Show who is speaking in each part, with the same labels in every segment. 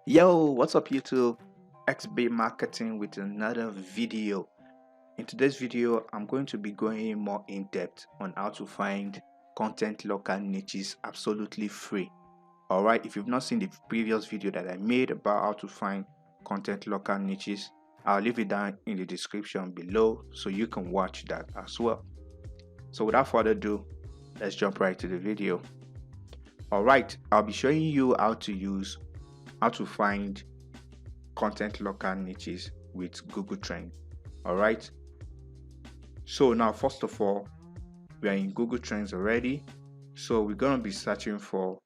Speaker 1: Yo, what's up YouTube? XB Marketing with another video. In today's video, I'm going to be going more in depth on how to find content local niches absolutely free. Alright, if you've not seen the previous video that I made about how to find content local niches, I'll leave it down in the description below so you can watch that as well. So without further ado, let's jump right to the video. Alright, I'll be showing you how to find content local niches with Google Trend. All right, so now first of all, we are in Google Trends already, so we're going to be searching for,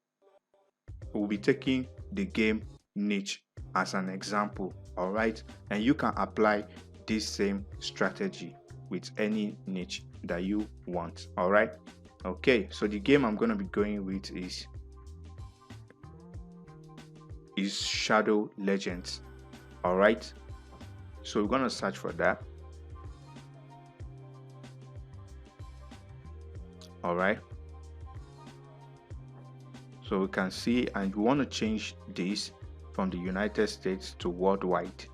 Speaker 1: we'll be taking the game niche as an example. All right, and you can apply this same strategy with any niche that you want. All right, okay, so the game I'm going to be going with is Shadow Legends. All right, so we're going to search for that. All right, so we can see, and we want to change this from the United States to worldwide,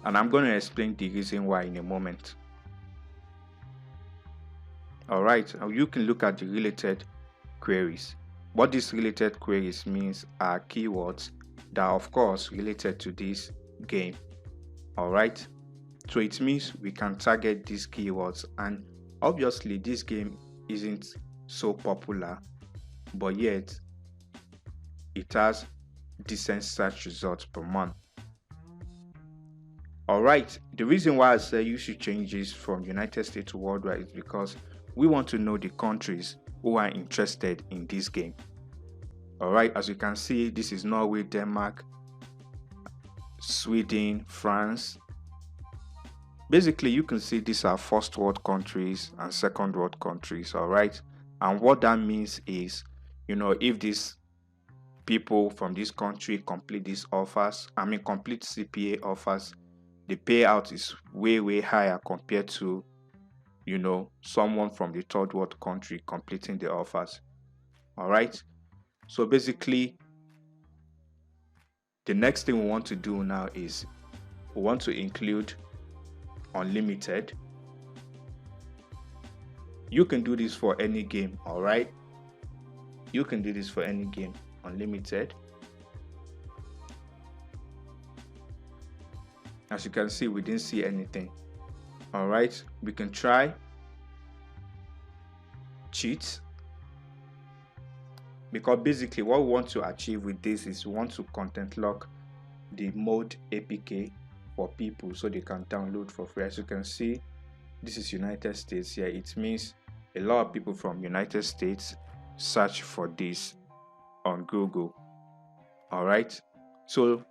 Speaker 1: and I'm going to explain the reason why in a moment. All right, now you can look at the related queries. What these related queries means are keywords that are of course related to this game. All right, so it means we can target these keywords, and obviously this game isn't so popular, but yet it has decent search results per month. All right, the reason why I say you should change this from United States to worldwide is because we want to know the countries who are interested in this game. All right, as you can see, this is Norway, Denmark, Sweden, France. Basically, you can see these are first world countries and second world countries. All right, and what that means is, if these people from this country complete these offers, complete CPA offers, the payout is way higher compared to someone from the third world country completing the offers. All right, so basically the next thing we want to do now is we want to include unlimited. You can do this for any game. All right, you can do this for any game, unlimited. As you can see, we didn't see anything. All right, we can try cheats, because basically what we want to achieve with this is we want to content lock the mode APK for people so they can download for free. As you can see, this is United States here. It means a lot of people from United States search for this on Google. All right, so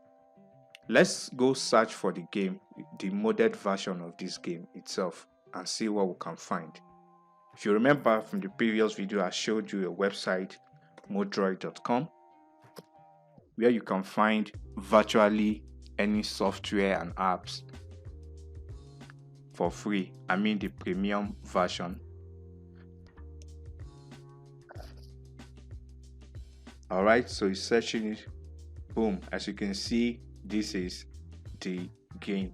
Speaker 1: let's go search for the game, the modded version of this game itself, and see what we can find. If you remember from the previous video, I showed you a website, modroid.com, where you can find virtually any software and apps for free. The premium version. All right, so it's searching it. Boom, as you can see, this is the game.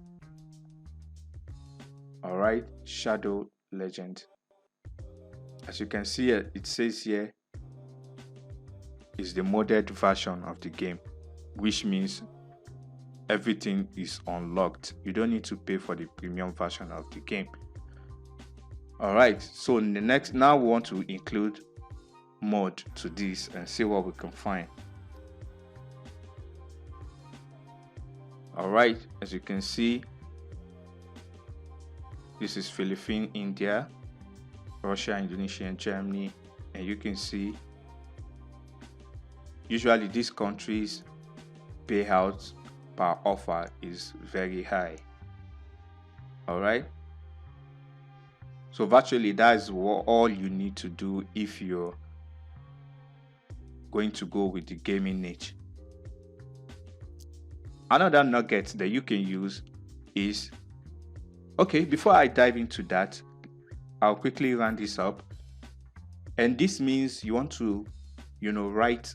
Speaker 1: All right, Shadow Legend. As you can see, it says here is the modded version of the game, which means everything is unlocked. You don't need to pay for the premium version of the game. All right, so now we want to include mod to this and see what we can find. All right, as you can see, this is Philippines, India, Russia, Indonesia, and Germany, and you can see usually these countries payout per offer is very high. All right, so virtually that is all you need to do if you're going to go with the gaming niche. Another nugget that you can use is, okay, before I dive into that, I'll quickly run this up. And this means you want to, write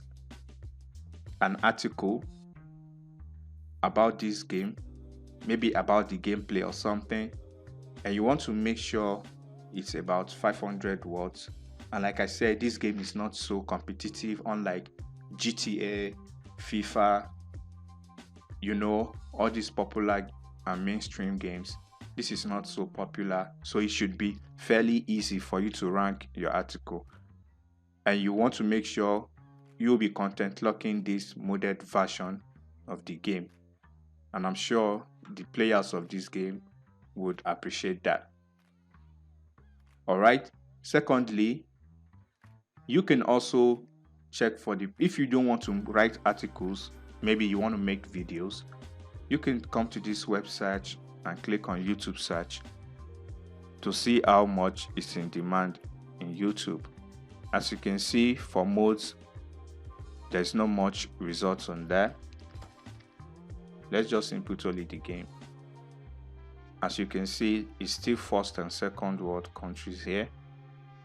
Speaker 1: an article about this game, maybe about the gameplay or something, and you want to make sure it's about 500 words. And like I said, this game is not so competitive, unlike GTA, FIFA, all these popular and mainstream games. This is not so popular, so it should be fairly easy for you to rank your article. And you want to make sure you'll be content locking this modded version of the game. And I'm sure the players of this game would appreciate that. All right. Secondly, you can also check for if you don't want to write articles, maybe you want to make videos, you can come to this website and click on YouTube search to see how much is in demand in YouTube. As you can see, for modes, there's not much results on there. Let's just input only the game. As you can see, it's still first and second world countries here,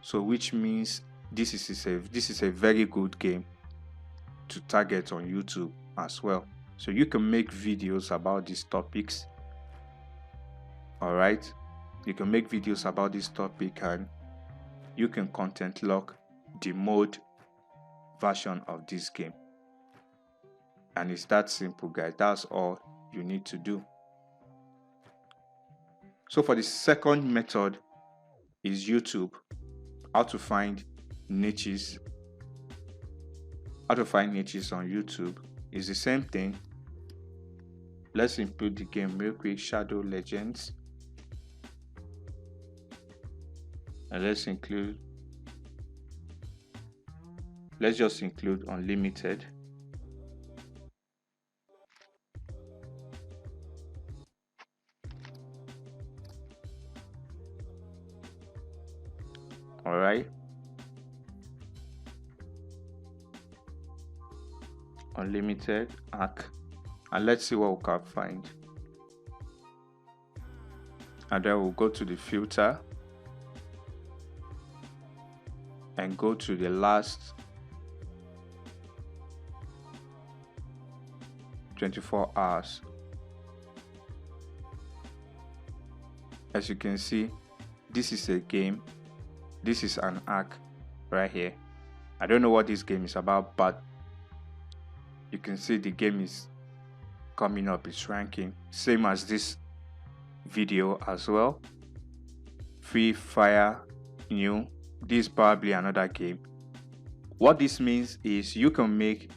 Speaker 1: so which means this is a very good game to target on YouTube as well. So you can make videos about these topics. All right, you can make videos about this topic, and you can content lock the mode version of this game. And it's that simple, guys. That's all you need to do. So for the second method is YouTube. How to find niches. How to find niches on YouTube is the same thing. Let's input the game real quick, Shadow Legends. And let's just include unlimited. All right. Unlimited arc. And let's see what we can find. And then we'll go to the filter and go to the last 24 hours. As you can see, this is a game. This is an arc right here. I don't know what this game is about, but you can see the game is coming up, it's ranking, same as this video as well. Free Fire new. This is probably another game. What this means is you can make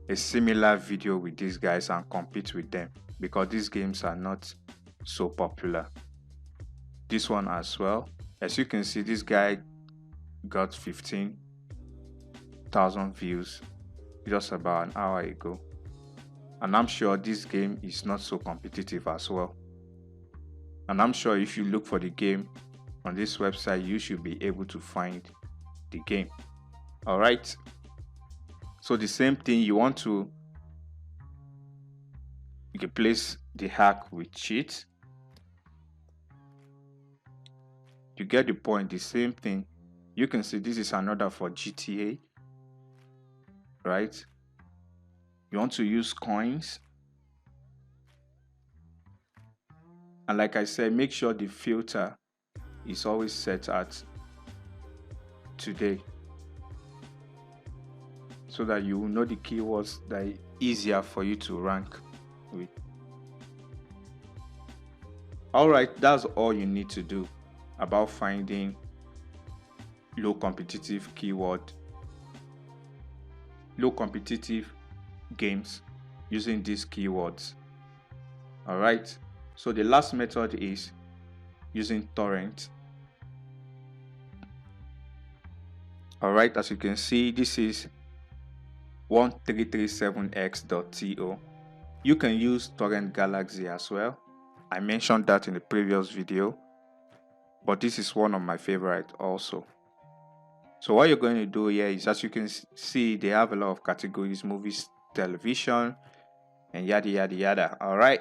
Speaker 1: a similar video with these guys and compete with them, because these games are not so popular. This one as well. As you can see, this guy got 15,000 views just about an hour ago. And I'm sure this game is not so competitive as well. And I'm sure if you look for the game on this website, you should be able to find the game. All right. So the same thing, you can place the hack with cheat. You get the point. The same thing. You can see this is another for GTA, right? You want to use coins. And like I said, make sure the filter is always set at today, so that you will know the keywords that are easier for you to rank with. All right, that's all you need to do about finding low competitive games using these keywords. All right, so the last method is using Torrent. All right, as you can see, this is 1337x.to. You can use Torrent Galaxy as well. I mentioned that in the previous video, but this is one of my favorite also. So what you're going to do here is, as you can see, they have a lot of categories: movies, television, and yada yada yada. All right,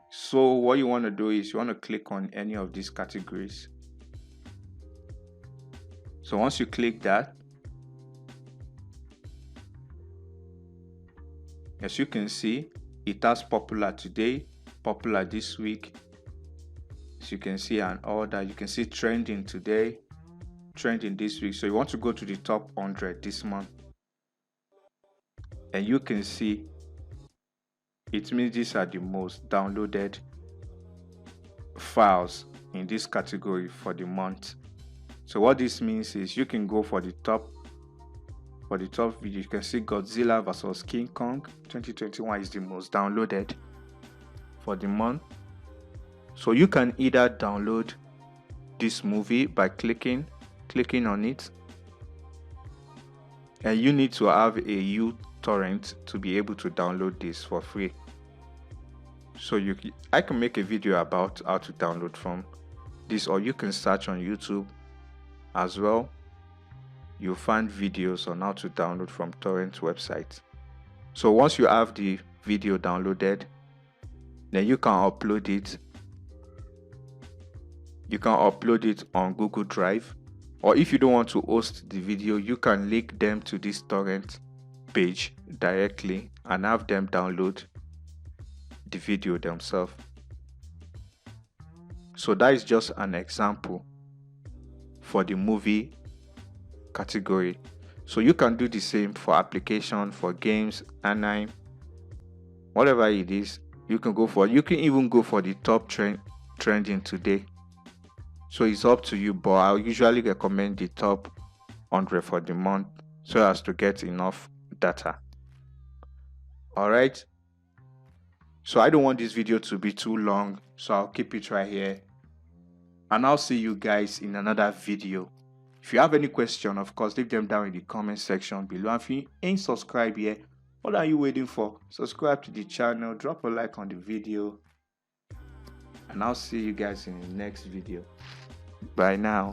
Speaker 1: so what you want to do is you want to click on any of these categories. So once you click that, As you can see, it has popular today, popular this week, as you can see, and all that. You can see trending today, trending this week. So you want to go to the top 100 this month, and you can see it means these are the most downloaded files in this category for the month. So what this means is you can go for the top video. You can see Godzilla vs King Kong 2021 is the most downloaded for the month. So you can either download this movie by clicking on it, and you need to have a Torrent to be able to download this for free. So I can make a video about how to download from this, or you can search on YouTube as well. You'll find videos on how to download from Torrent website. So once you have the video downloaded, then you can upload it. You can upload it on Google Drive, or if you don't want to host the video, you can link them to this Torrent page directly and have them download the video themselves. So that is just an example for the movie category. So you can do the same for application, for games, anime, whatever it is. You can even go for the top trending today. So it's up to you, but I'll usually recommend the top 100 for the month so as to get enough data. Alright, so I don't want this video to be too long, so I'll keep it right here, and I'll see you guys in another video. If you have any question, of course, leave them down in the comment section below. And if you ain't subscribed yet, what are you waiting for? Subscribe to the channel, drop a like on the video, and I'll see you guys in the next video. Bye now.